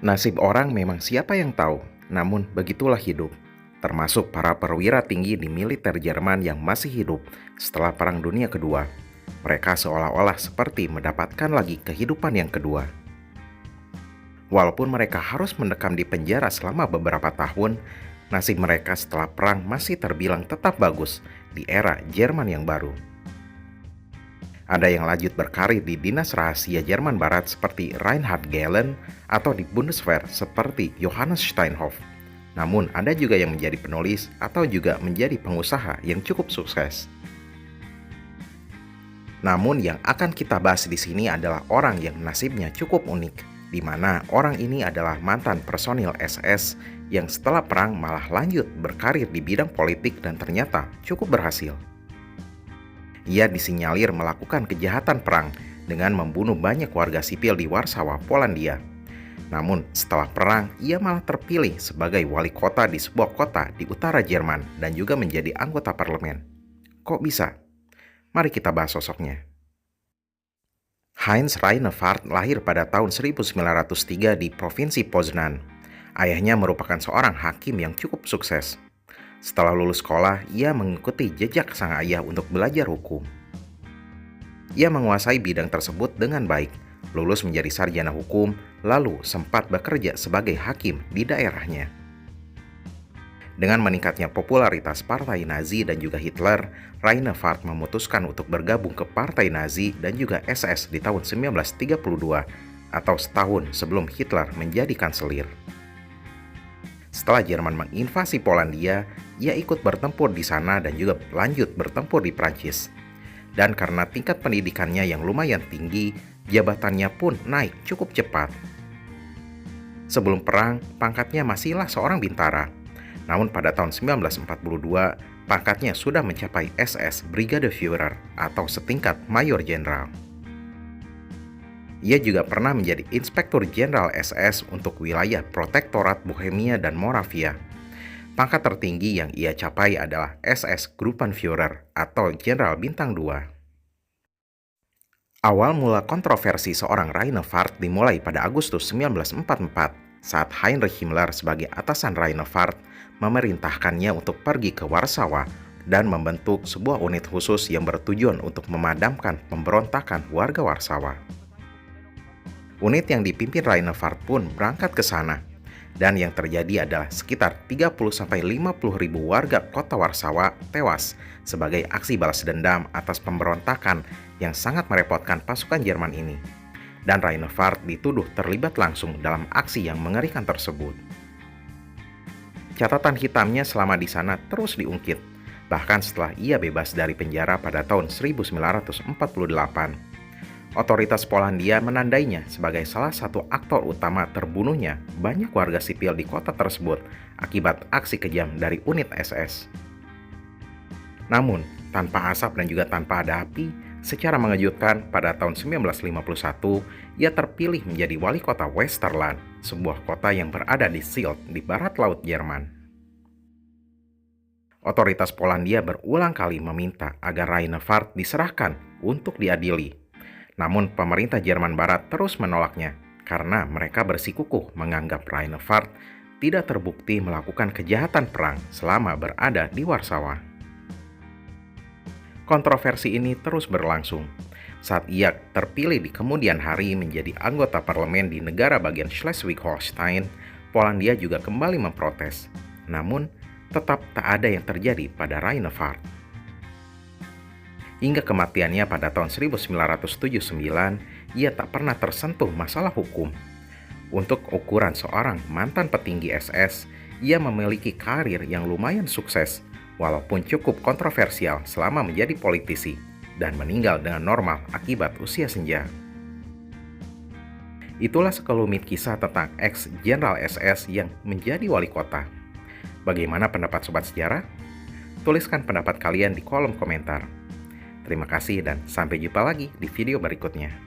Nasib orang memang siapa yang tahu, namun begitulah hidup. Termasuk para perwira tinggi di militer Jerman yang masih hidup setelah Perang Dunia Kedua. Mereka seolah-olah seperti mendapatkan lagi kehidupan yang kedua. Walaupun mereka harus mendekam di penjara selama beberapa tahun, nasib mereka setelah perang masih terbilang tetap bagus di era Jerman yang baru. Ada yang lanjut berkarir di dinas rahasia Jerman Barat seperti Reinhard Gehlen atau di Bundeswehr seperti Johannes Steinhoff. Namun ada juga yang menjadi penulis atau juga menjadi pengusaha yang cukup sukses. Namun yang akan kita bahas di sini adalah orang yang nasibnya cukup unik, di mana orang ini adalah mantan personil SS yang setelah perang malah lanjut berkarir di bidang politik dan ternyata cukup berhasil. Ia disinyalir melakukan kejahatan perang dengan membunuh banyak warga sipil di Warsawa, Polandia. Namun setelah perang, ia malah terpilih sebagai wali kota di sebuah kota di utara Jerman dan juga menjadi anggota parlemen. Kok bisa? Mari kita bahas sosoknya. Heinz Reinefart lahir pada tahun 1903 di Provinsi Poznan. Ayahnya merupakan seorang hakim yang cukup sukses. Setelah lulus sekolah, ia mengikuti jejak sang ayah untuk belajar hukum. Ia menguasai bidang tersebut dengan baik, lulus menjadi sarjana hukum, lalu sempat bekerja sebagai hakim di daerahnya. Dengan meningkatnya popularitas Partai Nazi dan juga Hitler, Reinefart memutuskan untuk bergabung ke Partai Nazi dan juga SS di tahun 1932 atau setahun sebelum Hitler menjadi kanselir. Setelah Jerman menginvasi Polandia, ia ikut bertempur di sana dan juga lanjut bertempur di Prancis. Dan karena tingkat pendidikannya yang lumayan tinggi, jabatannya pun naik cukup cepat. Sebelum perang, pangkatnya masihlah seorang bintara. Namun pada tahun 1942, pangkatnya sudah mencapai SS Brigade Führer atau setingkat Mayor Jenderal. Ia juga pernah menjadi Inspektur Jenderal SS untuk wilayah Protektorat Bohemia dan Moravia. Pangkat tertinggi yang ia capai adalah SS Gruppenführer atau Jenderal Bintang 2. Awal mula kontroversi seorang Reinefart dimulai pada Agustus 1944 saat Heinrich Himmler sebagai atasan Reinefart memerintahkannya untuk pergi ke Warsawa dan membentuk sebuah unit khusus yang bertujuan untuk memadamkan pemberontakan warga Warsawa. Unit yang dipimpin Reinefart pun berangkat ke sana, dan yang terjadi adalah sekitar 30-50 ribu warga kota Warsawa tewas sebagai aksi balas dendam atas pemberontakan yang sangat merepotkan pasukan Jerman ini. Dan Reinefart dituduh terlibat langsung dalam aksi yang mengerikan tersebut. Catatan hitamnya selama di sana terus diungkit, bahkan setelah ia bebas dari penjara pada tahun 1948. Otoritas Polandia menandainya sebagai salah satu aktor utama terbunuhnya banyak warga sipil di kota tersebut akibat aksi kejam dari unit SS. Namun, tanpa asap dan juga tanpa ada api, secara mengejutkan pada tahun 1951, ia terpilih menjadi wali kota Westerland, sebuah kota yang berada di Sylt di barat laut Jerman. Otoritas Polandia berulang kali meminta agar Reinefart diserahkan untuk diadili. Namun pemerintah Jerman Barat terus menolaknya karena mereka bersikukuh menganggap Reinefart tidak terbukti melakukan kejahatan perang selama berada di Warsawa. Kontroversi ini terus berlangsung. Saat ia terpilih di kemudian hari menjadi anggota parlemen di negara bagian Schleswig-Holstein, Polandia juga kembali memprotes. Namun, tetap tak ada yang terjadi pada Reinefart. Hingga kematiannya pada tahun 1979, ia tak pernah tersentuh masalah hukum. Untuk ukuran seorang mantan petinggi SS, ia memiliki karir yang lumayan sukses, walaupun cukup kontroversial selama menjadi politisi, dan meninggal dengan normal akibat usia senja. Itulah sekelumit kisah tentang ex-Jenderal SS yang menjadi wali kota. Bagaimana pendapat Sobat Sejarah? Tuliskan pendapat kalian di kolom komentar. Terima kasih dan sampai jumpa lagi di video berikutnya.